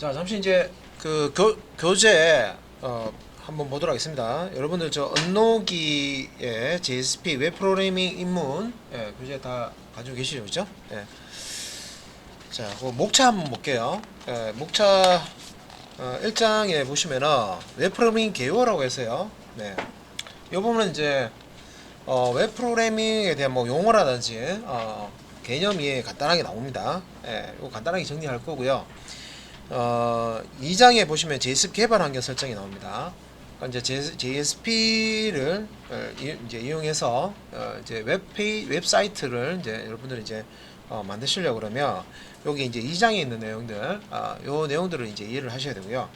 자, 잠시 이제 그 교재 한번 보도록 하겠습니다. 여러분들 저 언노기의 JSP 웹 프로그래밍 입문 교재 다 가지고 계시죠, 그죠? 예. 자, 그 목차 한번 볼게요. 목차 1장에 보시면은 웹 프로그래밍 개요라고 해서요. 네. 이 부분은 이제 웹 프로그래밍에 대한 뭐 용어라든지 개념이 간단하게 나옵니다. 이거 간단하게 정리할 거고요. 2장에 보시면 JSP 개발 환경 설정이 나옵니다. 그러니까 이제 JSP를 이제 이용해서 이제 웹사이트를 이제 여러분들이 이제 만드시려고 그러면 여기 이제 2장에 있는 내용들, 요 내용들을 이제 이해를 하셔야 되고요.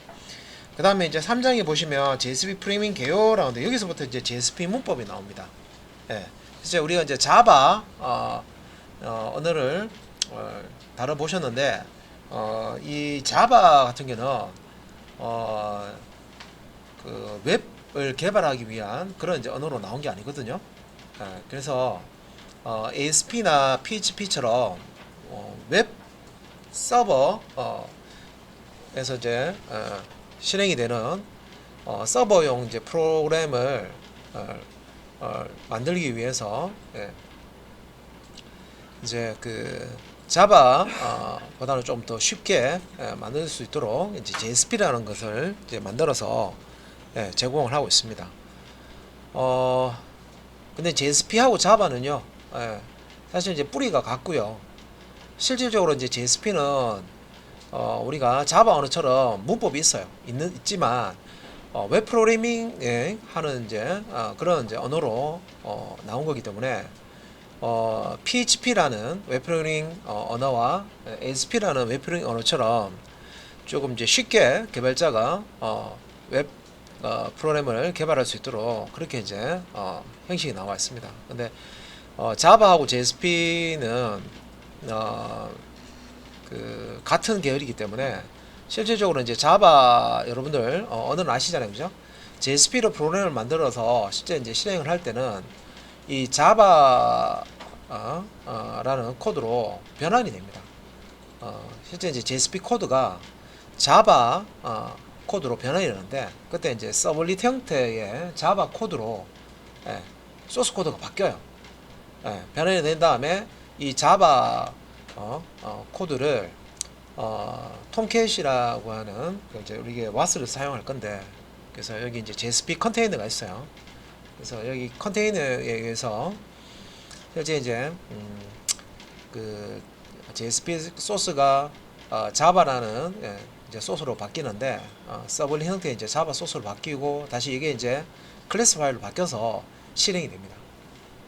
그 다음에 이제 3장에 보시면 JSP 프레이밍 개요라는데 여기서부터 이제 JSP 문법이 나옵니다. 예. 이제 우리가 이제 자바 언어를 다뤄보셨는데 이 자바 같은 경우는 그 웹을 개발하기 위한 그런 이제 언어로 나온 게 아니거든요. 그래서 ASP나 PHP처럼 웹 서버 에서 이제 실행이 되는 서버용 이제 프로그램을 만들기 위해서 이제 그 자바 보다는 좀 더 쉽게 만들 수 있도록 이제 JSP라는 것을 이제 만들어서 제공을 하고 있습니다. 근데 JSP하고 자바는요, 사실 이제 뿌리가 같고요. 실질적으로 이제 JSP는 우리가 자바 언어처럼 문법이 있지만 웹 프로그래밍 하는 이제 그런 이제 언어로 나온 거기 때문에 PHP라는 웹 프로그래밍 언어와 ASP라는 웹 프로그래밍 언어처럼 조금 이제 쉽게 개발자가 웹 프로그램을 개발할 수 있도록 그렇게 이제 형식이 나와 있습니다. 근데 자바하고 JSP는 그 같은 계열이기 때문에 실질적으로 이제 자바 여러분들 언어는 아시잖아요, 그죠? JSP로 프로그램을 만들어서 실제 이제 실행을 할 때는 이 자바 라는 코드로 변환이 됩니다. 실제 이제 JSP 코드가 자바 코드로 변환이 되는데 그때 이제 서블릿 형태의 자바 코드로 소스 코드가 바뀌어요. 변환이 된 다음에 이 자바 코드를 톰캣이라고 하는 이제 우리가 와스를 사용할 건데, 그래서 여기 이제 JSP 컨테이너가 있어요. 그래서 여기 컨테이너에 의해서 실제 이제 그 JSP 소스가 자바라는 이제 소스로 바뀌는데 서블릿 형태의 이제 자바 소스로 바뀌고 다시 이게 이제 클래스 파일로 바뀌어서 실행이 됩니다.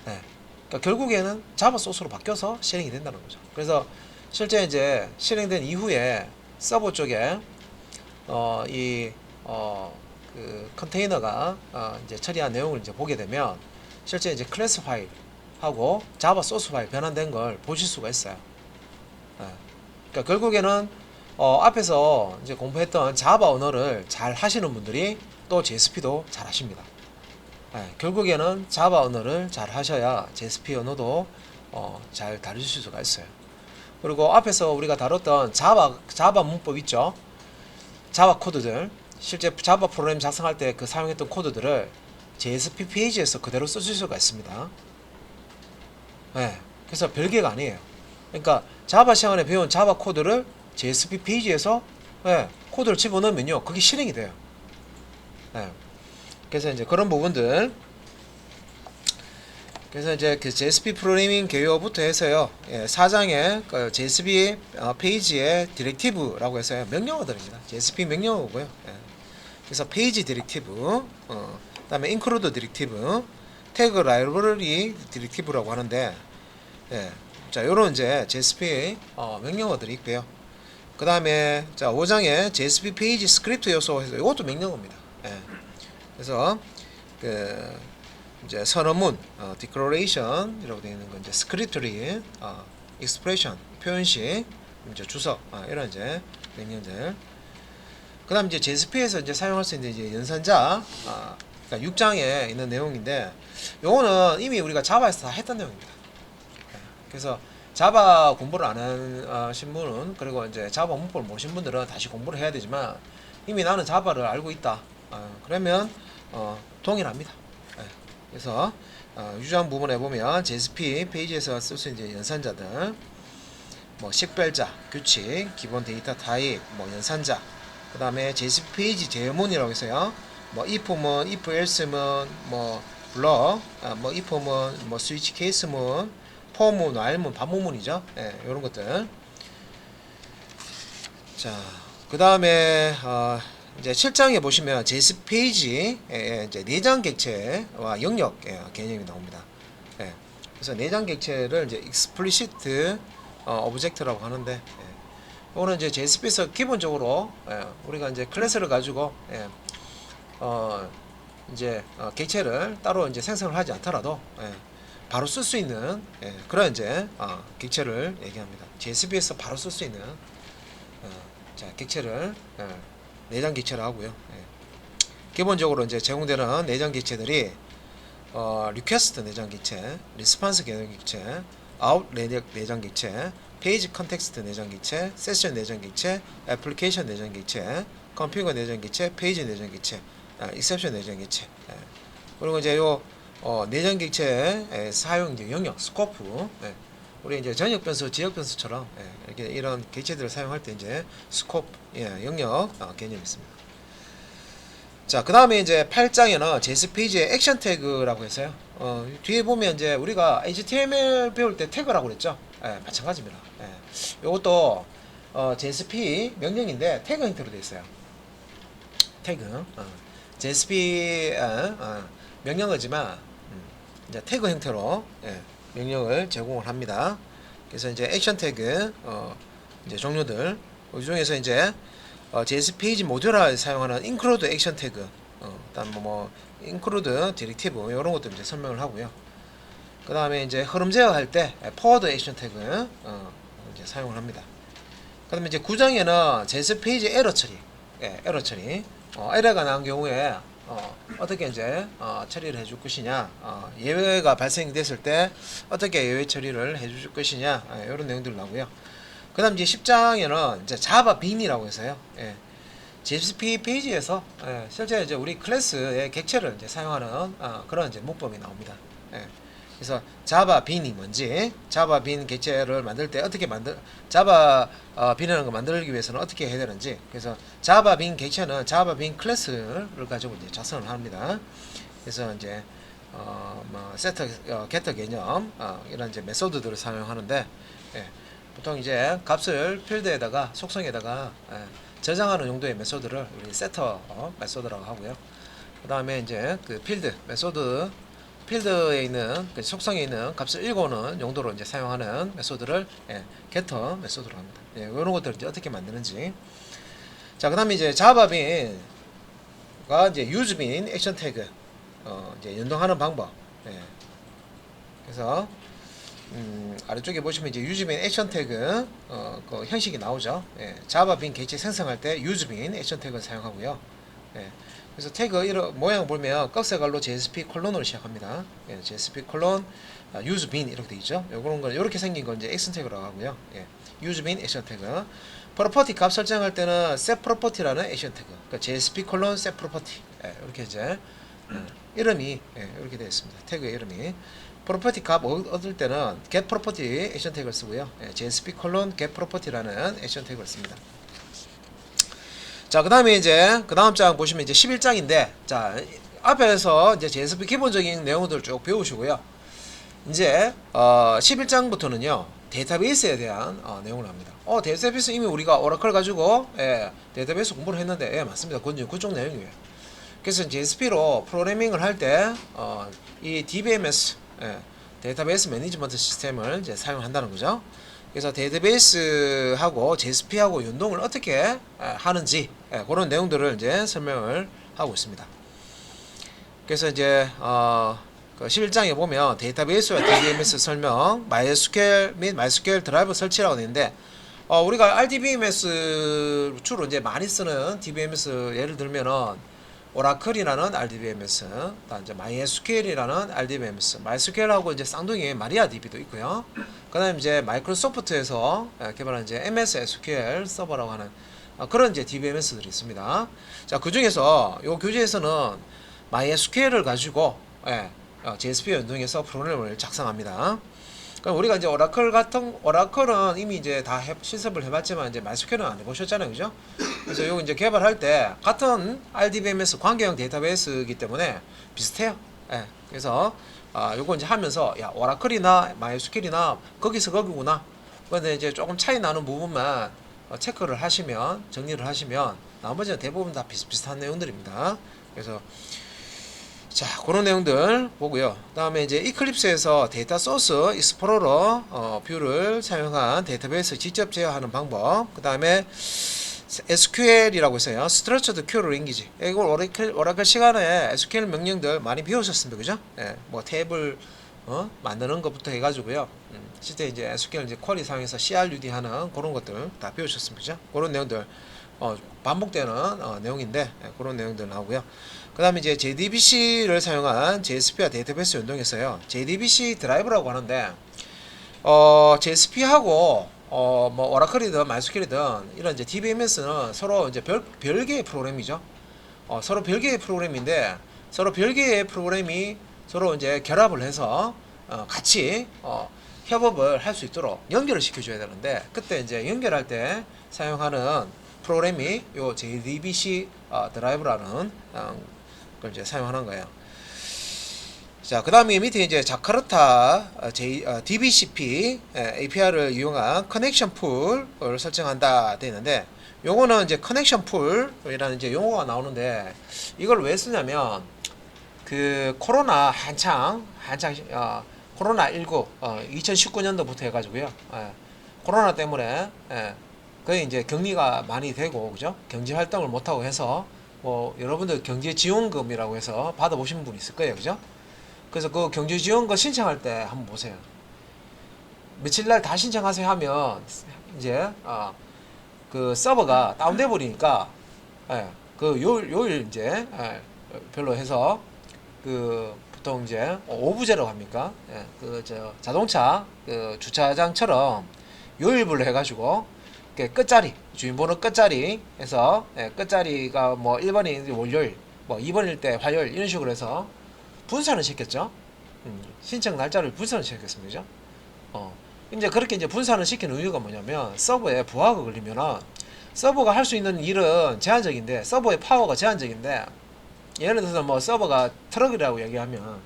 그러니까 결국에는 자바 소스로 바뀌어서 실행이 된다는 거죠. 그래서 실제 이제 실행된 이후에 서버 쪽에 그 컨테이너가 이제 처리한 내용을 이제 보게 되면 실제 이제 클래스 파일하고 자바 소스 파일 변환된 걸 보실 수가 있어요. 그러니까 결국에는 앞에서 이제 공부했던 자바 언어를 잘 하시는 분들이 또 JSP도 잘 하십니다. 결국에는 자바 언어를 잘 하셔야 JSP 언어도 잘 다루실 수가 있어요. 그리고 앞에서 우리가 다뤘던 자바 문법 있죠? 자바 코드들, 실제 자바 프로그램 작성할 때 그 사용했던 코드들을 JSP 페이지에서 그대로 쓰실 수가 있습니다. 그래서 별개가 아니에요. 그러니까 자바 시간에 배운 자바 코드를 JSP 페이지에서 코드를 집어넣으면요, 그게 실행이 돼요. 그래서 이제 그런 부분들, 그래서 이제 그 JSP 프로그래밍 개요부터 해서요, 4장에 그 JSP 페이지의 디렉티브라고 해서 명령어들입니다. JSP 명령어고요. 그래서 페이지 디렉티브, 그다음에 include 디렉티브, 태그 라이브러리 디렉티브라고 하는데, 자, 요런 이제 JSP 명령어들이 있고요. 그 다음에 자 5장에 JSP 페이지 스크립트 요소 해서 이것도 명령어입니다. 그래서 그 이제 선언문, declaration이라고 되어 있는 건 이제 스크립트리, expression 표현식, 이제 주석, 이런 이제 명령들. 그다음 이제 JSP에서 이제 사용할 수 있는 이제 연산자, 그러니까 6장에 있는 내용인데, 요거는 이미 우리가 자바에서 다 했던 내용입니다. 그래서 자바 공부를 안 하신 분은, 그리고 이제 자바 문법을 모르신 분들은 다시 공부를 해야 되지만, 이미 나는 자바를 알고 있다. 그러면 동일합니다. 예. 그래서 유주한 부분에 보면 JSP 페이지에서 쓸 수 있는 연산자들, 뭐 식별자, 규칙, 기본 데이터 타입, 뭐 연산자, 그 다음에 JSP 페이지 제어문이라고 해서요. 뭐 if문, if else문, 뭐 블럭, 뭐 if문, 뭐 스위치 케이스문, for문, while문, 반문문이죠. 예, 이런 것들. 자, 그 다음에 이제 7장에 보시면 JSP 페이지 이제 내장 객체와 영역 개념이 나옵니다. 예, 그래서 내장 객체를 이제 explicit 오브젝트라고 하는데, 이거는 이제 JSP에서 기본적으로 우리가 이제 클래스를 가지고 이제 객체를 따로 이제 생성을 하지 않더라도 바로 쓸 수 있는 그런 이제 객체를 얘기합니다. JSP에서 바로 쓸 수 있는 자, 객체를 내장 객체를 하고요. 기본적으로 이제 제공되는 내장 객체들이 리퀘스트 내장 객체, 리스폰스 내장 객체, 아웃 내장 객체, 페이지 컨텍스트 내장 객체, 세션 내장 객체, 애플리케이션 내장 객체, 컴퓨터 내장 객체, 페이지 내장 객체, 익셉션 내장 객체. 그리고 이제 요 내장 객체의 사용 이제 영역, 스코프. 우리 이제 전역 변수, 지역 변수처럼 이렇게 이런 객체들을 사용할 때 이제 스코프, 영역 개념이 있습니다. 자, 그 다음에 이제 8장에는 JSP 페이지의 액션 태그라고 해서요. 뒤에 보면 이제 우리가 HTML 배울 때 태그라고 그랬죠. 마찬가지입니다. 요것도 JSP 명령인데 태그 형태로 되어 있어요. 태그. JSP 명령어지만 이제 태그 형태로 명령을 제공을 합니다. 그래서 이제 액션 태그 이제 종류들 그 중에서 이제 JSP 페이지 모듈화에 사용하는 include 액션 태그, 그다음 뭐 include 디렉티브 이런 것도 이제 설명을 하고요. 그 다음에 이제 흐름 제어할 때 forward 액션 태그 이제 사용을 합니다. 그 다음에 이제 9장에는 JSP 페이지 에러 처리, 에러 처리, 에러가 난 경우에 어떻게 이제 처리를 해줄 것이냐, 예외가 발생됐을 때 어떻게 예외 처리를 해줄 것이냐, 이런 내용들 나오고요. 그 다음 이제 10장에는 이제 자바 빈이라고 해서요. JSP 페이지에서 실제 이제 우리 클래스의 객체를 이제 사용하는 그런 이제 문법이 나옵니다. 그래서 자바 빈이 뭔지, 자바 빈 객체를 만들 때 어떻게 자바 빈이라는 거 만들기 위해서는 어떻게 해야 되는지, 그래서 자바 빈 객체는 자바 빈 클래스를 가지고 이제 작성을 합니다. 그래서 이제 뭐 세터, 게터 개념 이런 이제 메소드들을 사용하는데, 보통 이제 값을 필드에다가 속성에다가 저장하는 용도의 메소드를 우리 세터 메소드라고 하고요. 그 다음에 이제 그 필드 메소드, 필드에 있는 그 속성에 있는 값을 읽어오는 용도로 이제 사용하는 메소드를 getter 메소드로 합니다. 이런 것들을 이제 어떻게 만드는지. 자, 그다음에 이제 자바빈과 이제 유즈빈 액션 태그 이제 연동하는 방법. 그래서 아래쪽에 보시면 이제 유즈빈 액션 태그 그 형식이 나오죠. 자바빈 객체 생성할 때 유즈빈 액션 태그를 사용하고요. 그래서 태그 이런 모양 보면 꺽쇠갈로 JSP 콜론으로 시작합니다. JSP 콜론 유즈빈 이렇게 돼 있죠. 요런 거 이렇게 생긴 건 이제 액션 태그라고 하고요. 유즈빈 액션 태그. 프로퍼티 값 설정할 때는 set property라는 액션 태그. 그러니까 JSP 콜론 set property. 이렇게 이제 이름이 이렇게 되어 있습니다. 태그의 이름이. 프로퍼티 값 얻을 때는 get property 액션 태그를 쓰고요. JSP 콜론 get property라는 액션 태그를 씁니다. 자, 그 다음에 이제 그 다음 장 보시면 이제 11장인데, 자, 앞에서 이제 JSP 기본적인 내용들을 쭉 배우시고요. 이제 11장부터는요 데이터베이스에 대한 내용을 합니다. 데이터베이스 이미 우리가 오라클 가지고 데이터베이스 공부를 했는데, 맞습니다. 그쪽 내용이에요. 그래서 JSP로 프로그래밍을 할 때 이 DBMS 데이터베이스 매니지먼트 시스템을 이제 사용한다는 거죠. 그래서 데이터베이스하고 JSP하고 연동을 어떻게 하는지 그런 내용들을 이제 설명을 하고 있습니다. 그래서 이제 그 11장에 보면 데이터베이스와 DBMS 설명, MySQL 및 MySQL 드라이브 설치라고 되어 있는데, 우리가 RDBMS 주로 이제 많이 쓰는 DBMS 예를 들면은 오라클이라는 RDBMS, 그다음 이제 MySQL이라는 RDBMS, MySQL하고 이제 쌍둥이 마리아DB도 있고요. 그다음 이제 마이크로소프트에서 개발한 이제 MS SQL 서버라고 하는 그런 이제 DBMS들이 있습니다. 자, 그 중에서 요 교재에서는 MySQL을 가지고 JSP 연동해서 프로그램을 작성합니다. 그럼 우리가 이제 오라클은 이미 이제 다 실습을 해봤지만 이제 MySQL은 안 해보셨잖아요, 그죠? 그래서 요거 이제 개발할 때 같은 RDBMS 관계형 데이터베이스이기 때문에 비슷해요. 그래서 요거 이제 하면서 야, 오라클이나 MySQL이나 거기서 거기구나. 근데 이제 조금 차이 나는 부분만 체크를 하시면, 정리를 하시면 나머지는 대부분 다 비슷비슷한 내용들입니다. 그래서 자, 그런 내용들 보고요. 다음에 이제 이클립스에서 데이터 소스 익스플로러 뷰를 사용한 데이터베이스 직접 제어하는 방법. 그 다음에 SQL이라고 있어요. Structured Query Language. 이걸 오라클 시간에 SQL 명령들 많이 배우셨습니다, 그죠? 뭐 탭을 만드는 것부터 해가지고요. 실제 이제 SQL 이제 쿼리 사용해서 CRUD 하는 그런 것들 다 배우셨습니다, 그죠? 그런 내용들 반복되는 내용인데 그런 내용들 나오고요. 그 다음에 이제 JDBC를 사용한 JSP와 데이터베이스 연동했어요. JDBC 드라이브라고 하는데 JSP하고 뭐 오라클이든 MySQL이든 이런 이제 DBMS는 서로 이제 별개의 프로그램이죠. 서로 별개의 프로그램인데 서로 별개의 프로그램이 서로 이제 결합을 해서 같이 협업을 할 수 있도록 연결을 시켜줘야 되는데 그때 이제 연결할 때 사용하는 프로그램이 요 JDBC 드라이브라는 걸 이제 사용하는 거예요. 자, 그 다음에 밑에 이제 자카르타 DBCP API를 이용한 커넥션 풀을 설정한다 되어 있는데 요거는 이제 커넥션 풀이라는 이제 용어가 나오는데 이걸 왜 쓰냐면 그 코로나 한창 코로나 19 2019년도부터 해가지고요. 코로나 때문에 거의 이제 격리가 많이 되고 그죠? 경제 활동을 못 하고 해서 뭐 여러분들 경제 지원금이라고 해서 받아보신 분 있을 거예요, 그죠? 그래서 그 경제 지원금 신청할 때 한번 보세요. 며칠 날 다 신청하세요 하면 이제 그 서버가 다운돼 버리니까 그 요일 이제 별로 해서 그 보통 이제 오부제라고 합니까? 그 저 자동차 그 주차장처럼 요일별로 해가지고 끝자리 주인번호 끝자리 해서 끝자리가 뭐 1번이 월요일 뭐 2번일 때 화요일 이런 식으로 해서 분산을 시켰죠. 신청 날짜를 분산을 시켰습니다. 이제 그렇게 이제 분산을 시키는 이유가 뭐냐면 서버에 부하가 걸리면은 서버가 할 수 있는 일은 제한적인데 서버의 파워가 제한적인데 예를 들어서 뭐 서버가 트럭이라고 얘기하면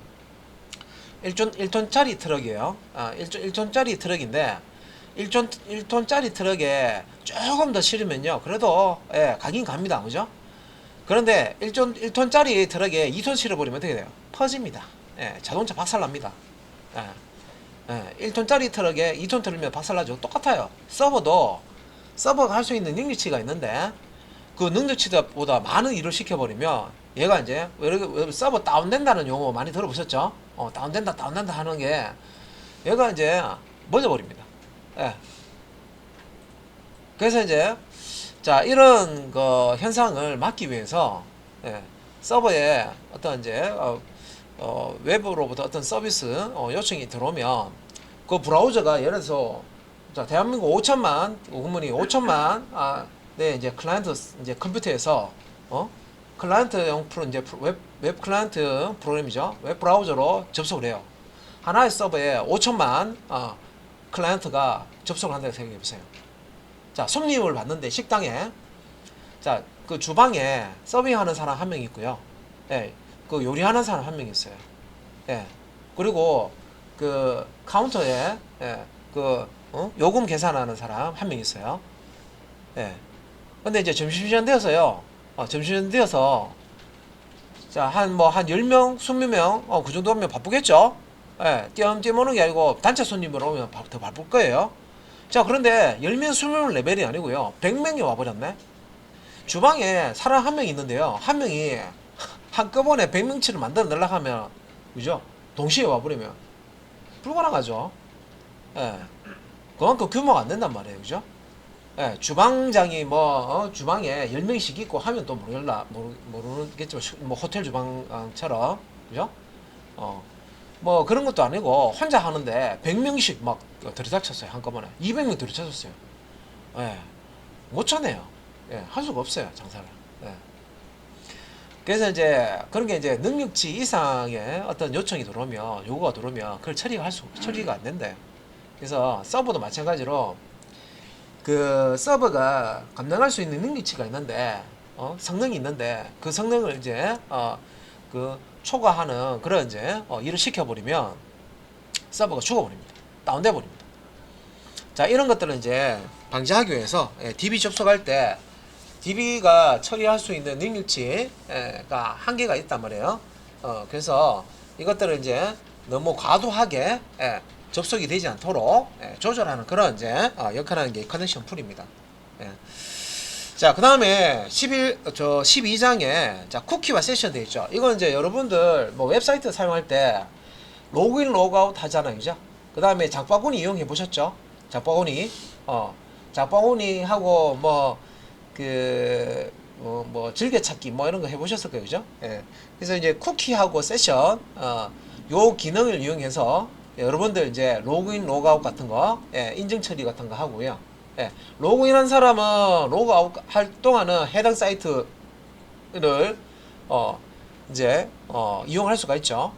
1톤짜리 트럭이에요. 1톤짜리 트럭인데 1톤짜리 트럭에 조금 더 실으면요 그래도 가긴 갑니다, 그죠? 그런데 1톤짜리 트럭에 2톤 실어버리면 어떻게 돼요? 퍼집니다. 자동차 박살납니다. 1톤짜리 트럭에 2톤 틀면 박살나죠. 똑같아요. 서버가 할 수 있는 능력치가 있는데 그 능력치보다 많은 일을 시켜버리면 얘가 이제 서버 다운된다는 용어 많이 들어보셨죠? 다운된다 하는 게 얘가 이제 멎어버립니다. 그래서 이제 자 이런 거 현상을 막기 위해서 서버에 어떤 이제 외부로부터 어떤 서비스 요청이 들어오면 그 브라우저가 예를 들어서 자 대한민국 5천만 국민이 5천만 네 이제 클라이언트 이제 컴퓨터에서 클라이언트용 이제 웹 클라이언트 프로그램이죠. 웹 브라우저로 접속을 해요. 하나의 서버에 5천만 클라이언트가 접속을 한다고 생각해 보세요. 자, 손님을 받는데 식당에 자, 그 주방에 서빙하는 사람 한 명 있고요. 그 요리하는 사람 한 명 있어요. 그리고 그 카운터에 그 요금 계산하는 사람 한 명 있어요. 근데 이제 점심시간 되어서요. 점심시간 되어서 자, 한 10명, 20명 그 정도면 바쁘겠죠? 띄엄띄엄 오는 게 아니고 단체 손님으로 오면 더 바쁠 거예요. 자, 그런데 10명, 20명 레벨이 아니고요. 100명이 와버렸네? 주방에 사람 한 명 있는데요. 한 명이 한꺼번에 100명치를 만들어 내려고 하면, 그죠? 동시에 와버리면 불가능하죠. 그만큼 규모가 안 된단 말이에요. 그죠? 예, 주방장이 뭐 주방에 10명씩 있고 하면 또 모르겠지만 뭐 호텔 주방처럼 그죠? 뭐 그런 것도 아니고 혼자 하는데 100명씩 막 들이닥쳤어요. 한꺼번에 200명 들이닥쳤어요. 예, 못 쳐내요. 예, 할 수가 없어요, 장사를. 예. 그래서 이제 그런 게 이제 능력치 이상의 어떤 요청이 들어오면, 요구가 들어오면 그걸 처리가 안 된대. 그래서 서버도 마찬가지로 그 서버가 감당할 수 있는 능력치가 있는데, 성능이 있는데 그 성능을 이제 그 초과하는 그런 이제 일을 시켜버리면 서버가 죽어버립니다. 다운돼 버립니다. 자, 이런 것들은 이제 방지하기 위해서 DB 접속할 때 DB가 처리할 수 있는 능력치가 한계가 있단 말이에요. 그래서 이것들을 이제 너무 과도하게 접속이 되지 않도록 조절하는 그런 이제 역할을 하는 게 커넥션 풀입니다. 자, 그 다음에 12장에 자, 쿠키와 세션 되어 있죠. 이건 이제 여러분들 뭐 웹사이트 사용할 때 로그인 로그아웃 하잖아요, 그죠? 그 다음에 장바구니 이용해 보셨죠? 장바구니 하고 뭐 즐겨찾기 뭐 이런 거 해보셨을 거예요, 그죠? 그래서 이제 쿠키하고 세션 요 기능을 이용해서 여러분들 이제 로그인 로그아웃 같은 거 인증 처리 같은 거 하고요. 로그인한 사람은 로그아웃 할 동안은 해당 사이트를 이제 이용할 수가 있죠.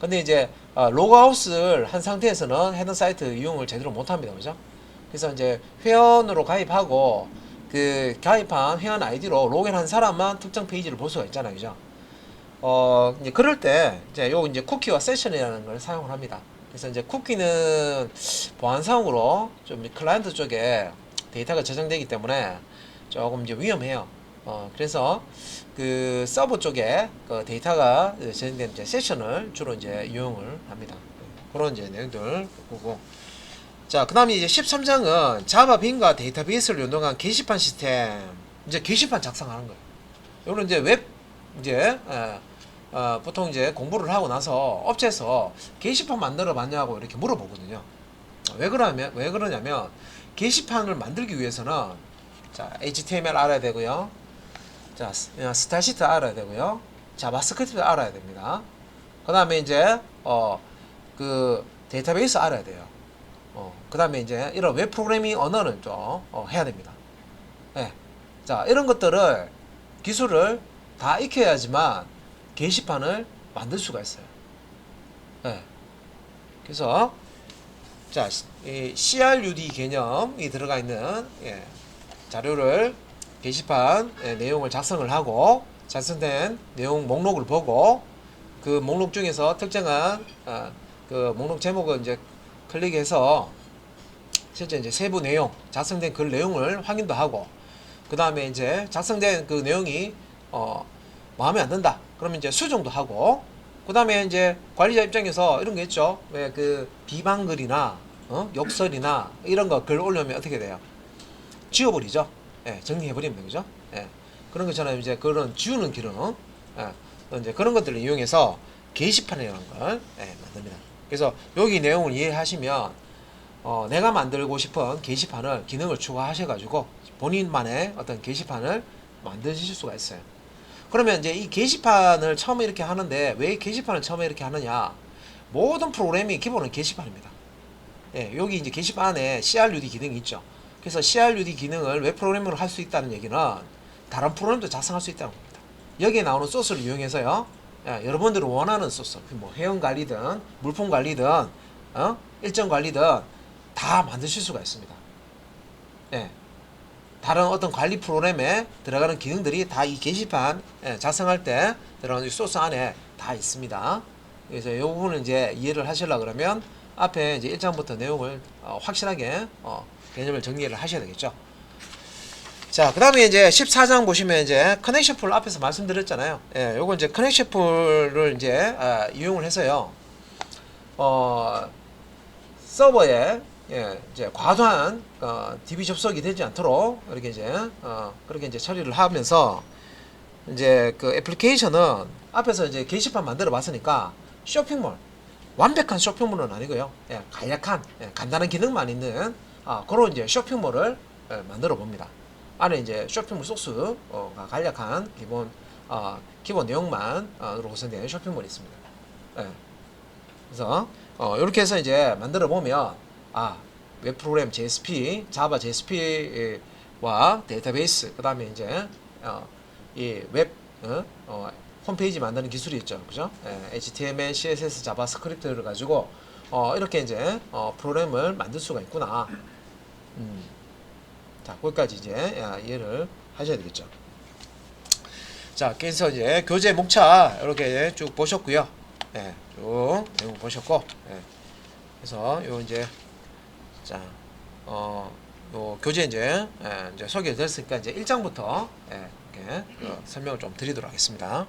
근데 이제 로그아웃을 한 상태에서는 해당 사이트 이용을 제대로 못합니다, 그죠? 그래서 이제 회원으로 가입하고 그 가입한 회원 아이디로 로그인한 사람만 특정 페이지를 볼 수가 있잖아요, 그죠? 이제 그럴 때 이제 이제 쿠키와 세션이라는 걸 사용을 합니다. 그래서 이제 쿠키는 보안상으로 좀 클라이언트 쪽에 데이터가 저장되기 때문에 조금 이제 위험해요. 그래서 그 서버 쪽에 그 데이터가 저장된 이제 세션을 주로 이제 이용을 합니다. 그런 이제 내용들 보고. 자, 그 다음에 이제 13장은 자바 빈과 데이터베이스를 연동한 게시판 시스템. 이제 게시판 작성하는 거예요. 이거는 이제 이제, 보통 이제 공부를 하고 나서 업체에서 게시판 만들어 봤냐고 이렇게 물어보거든요. 왜 그러냐면, 게시판을 만들기 위해서는, 자, HTML 알아야 되고요. 자, 스타일 시트 알아야 되고요. 자바스크립트 알아야 됩니다. 그 다음에 이제, 그 데이터베이스 알아야 돼요. 그 다음에 이제 이런 웹 프로그래밍 언어는 좀 해야 됩니다. 자, 이런 것들을 기술을 다 익혀야지만 게시판을 만들 수가 있어요. 그래서 자, 이 CRUD 개념이 들어가 있는 자료를 게시판 내용을 작성을 하고 작성된 내용 목록을 보고 그 목록 중에서 특정한 그 목록 제목을 이제 클릭해서 실제 이제 세부 내용, 작성된 글 내용을 확인도 하고, 그 다음에 이제 작성된 그 내용이 마음에 안 든다. 그러면 이제 수정도 하고, 그 다음에 이제 관리자 입장에서 이런 게 있죠. 왜 그 비방글이나 욕설이나 이런 거 글 올려면 어떻게 돼요? 지워버리죠. 정리해버리면 되죠. 그런 것처럼 이제 그런 지우는 기능, 이제 그런 것들을 이용해서 게시판이라는 걸 만듭니다. 그래서 여기 내용을 이해하시면 내가 만들고 싶은 게시판을 기능을 추가하셔가지고 본인만의 어떤 게시판을 만드실 수가 있어요. 그러면 이제 이 게시판을 처음에 이렇게 하는데 왜 게시판을 처음에 이렇게 하느냐? 모든 프로그램이 기본은 게시판입니다. 여기 이제 게시판 안에 CRUD 기능이 있죠. 그래서 CRUD 기능을 웹 프로그램으로 할 수 있다는 얘기는 다른 프로그램도 작성할 수 있다는 겁니다. 여기에 나오는 소스를 이용해서요. 여러분들이 원하는 소스, 뭐 회원 관리든 물품 관리든 일정 관리든 다 만드실 수가 있습니다. 다른 어떤 관리 프로그램에 들어가는 기능들이 다 이 게시판 작성할 때 들어가는 소스 안에 다 있습니다. 그래서 이 부분을 이제 이해를 하시려고 그러면 앞에 이제 1장부터 내용을 확실하게 개념을 정리를 하셔야 되겠죠. 자, 그 다음에 이제 14장 보시면 이제 커넥션 풀 앞에서 말씀드렸잖아요. 요거 이제 커넥션 풀을 이제 이용을 해서요. 서버에 이제 과도한 DB 접속이 되지 않도록 이렇게 이제 그렇게 이제 처리를 하면서 이제 그 애플리케이션은 앞에서 이제 게시판 만들어 봤으니까 쇼핑몰 완벽한 쇼핑몰은 아니고요. 간략한 간단한 기능만 있는 그런 이제 쇼핑몰을 만들어 봅니다. 안에 이제 쇼핑몰 소스가 간략한 기본 내용만 으로 구성된 쇼핑몰이 있습니다. 예. 그래서 이렇게 해서 이제 만들어 보면 웹 프로그램 JSP, 자바 JSP와 데이터베이스, 그 다음에 이제 이 웹 홈페이지 만드는 기술이 있죠, 그죠? HTML, CSS, 자바스크립트를 가지고 이렇게 이제 프로그램을 만들 수가 있구나. 자, 거기까지 이제 이해를 하셔야 되겠죠. 자, 그래서 이제 교재 목차 이렇게 쭉 보셨고요. 예, 쭉 내용 보셨고, 예. 그래서 요 이제 자, 요 교재 이제 소개됐으니까 이제 1장부터 이렇게 설명을 좀 드리도록 하겠습니다.